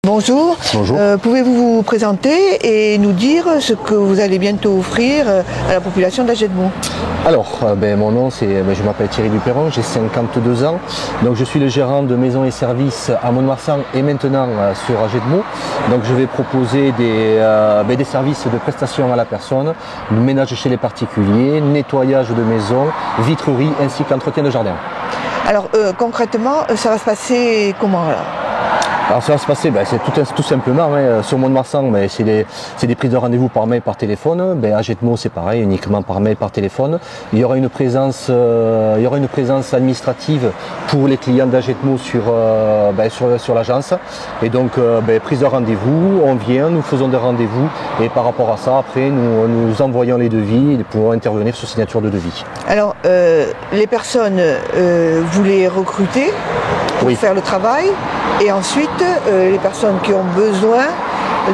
Bonjour, Bonjour. Pouvez-vous vous présenter et nous dire ce que vous allez bientôt offrir à la population d'Agetmau? Alors, mon nom je m'appelle Thierry Duperron, j'ai 52 ans, donc je suis le gérant de maisons et services à Mont-de-Marsan et maintenant sur Agetmau. Donc je vais proposer des services de prestation à la personne, du ménage chez les particuliers, nettoyage de maisons, vitrerie ainsi qu'entretien de jardin. Alors concrètement, ça va se passer comment là? Alors ça va se passer, c'est tout simplement, sur Mont-de-Marsan, c'est des prises de rendez-vous par mail, par téléphone. À Agetmau c'est pareil, uniquement par mail, par téléphone. Il y aura une présence administrative pour les clients d'Agetmau sur l'agence. Et donc prise de rendez-vous, on vient, nous faisons des rendez-vous et par rapport à ça, après nous envoyons les devis pour intervenir sur signature de devis. Alors les personnes, vous les recrutez pour faire le travail et ensuite les personnes qui ont besoin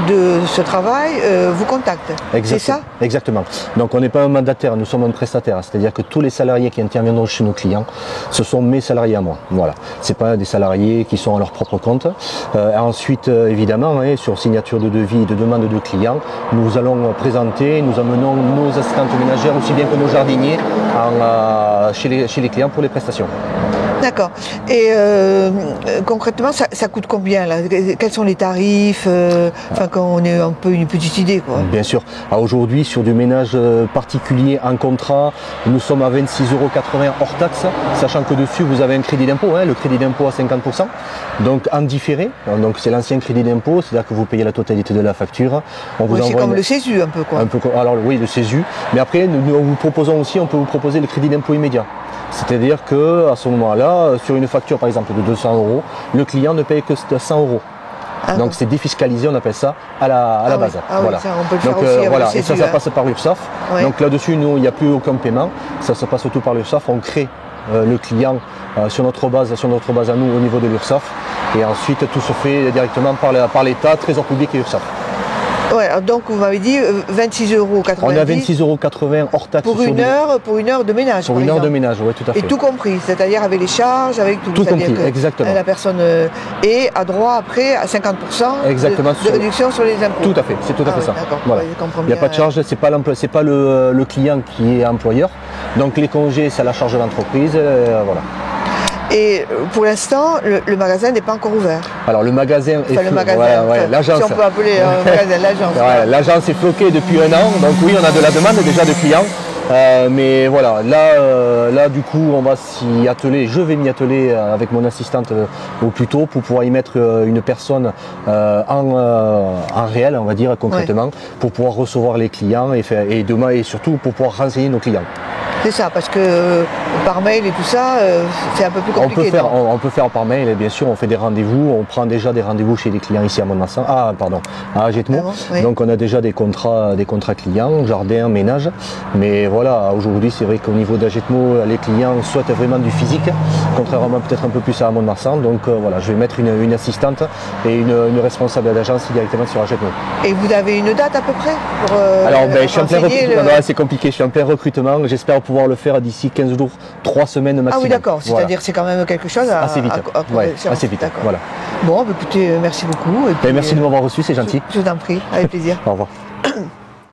de ce travail vous contactent. C'est ça? Exactement. Donc on n'est pas un mandataire, nous sommes un prestataire. C'est-à-dire que tous les salariés qui interviendront chez nos clients, ce sont mes salariés à moi. Voilà. C'est pas des salariés qui sont à leur propre compte. Ensuite, évidemment, sur signature de devis et de demande de clients, nous allons présenter, nous amenons nos assistantes ménagères aussi bien que nos jardiniers chez les clients pour les prestations. D'accord. Et concrètement, ça coûte combien là? Quels sont les tarifs quand on ait un peu une petite idée, quoi. Bien sûr. Aujourd'hui, sur du ménage particulier en contrat, nous sommes à 26,80 € hors taxe, sachant que dessus, vous avez un crédit d'impôt, le crédit d'impôt à 50%, donc en différé. Donc c'est l'ancien crédit d'impôt, c'est-à-dire que vous payez la totalité de la facture. C'est comme le CESU un peu, quoi. Alors oui, le CESU. Mais après, nous vous proposons aussi, on peut vous proposer le crédit d'impôt immédiat. C'est-à-dire qu'à ce moment-là, sur une facture par exemple de 200 €, le client ne paye que 100 €. Donc c'est défiscalisé, on appelle ça à la base. Voilà. Ça, on peut le faire aussi et ça passe par l'URSSAF. Ouais. Donc là-dessus, nous, il n'y a plus aucun paiement. Ça se passe tout par l'URSSAF. On crée le client sur notre base à nous au niveau de l'URSSAF. Et ensuite, tout se fait directement par l'État, Trésor public et URSSAF. Ouais, donc vous m'avez dit 26,90 €. On a 26,80 € hors taxe. Pour une heure de ménage. Pour une heure de ménage, oui, tout à fait. Et tout compris, c'est-à-dire avec les charges, avec tout. Tout compris, exactement. La personne a droit après à 50% de réduction sur les impôts. Tout à fait, c'est tout à fait ça. Voilà. Il n'y a pas de charge, c'est pas le client qui est employeur. Donc les congés, c'est à la charge de l'entreprise. Voilà. Et pour l'instant, le magasin n'est pas encore ouvert. Alors le magasin l'agence. Si on peut appeler un magasin, l'agence. L'agence est floquée depuis un an, donc oui, on a de la demande déjà de clients. Mais voilà, là du coup on va s'y atteler, je vais m'y atteler avec mon assistante au plus tôt pour pouvoir y mettre une personne en réel, on va dire concrètement, pour pouvoir recevoir les clients et demain et surtout pour pouvoir renseigner nos clients. C'est ça, parce que par mail et tout ça, c'est un peu plus compliqué. On peut faire par mail, bien sûr, on fait des rendez-vous, on prend déjà des rendez-vous chez les clients ici à Mont-de-Marsan, à Agetmau. Oui. Donc on a déjà des contrats clients, jardin, ménage. Mais voilà, aujourd'hui c'est vrai qu'au niveau d'Agetmau, les clients souhaitent vraiment du physique, contrairement peut-être un peu plus à Mont-de-Marsan. Donc voilà, je vais mettre une assistante et une responsable d'agence directement sur Agetmau. Et vous avez une date à peu près pour Alors je suis en plein recrutement, c'est compliqué, je suis en plein recrutement, j'espère pouvoir le faire d'ici 15 jours, 3 semaines maximum. Ah oui, d'accord, c'est-à-dire c'est quand même quelque chose assez vite. Assez vite. Voilà. Bon, écoutez, merci beaucoup. Merci de m'avoir reçu, c'est gentil. Je vous en prie, avec plaisir. Au revoir.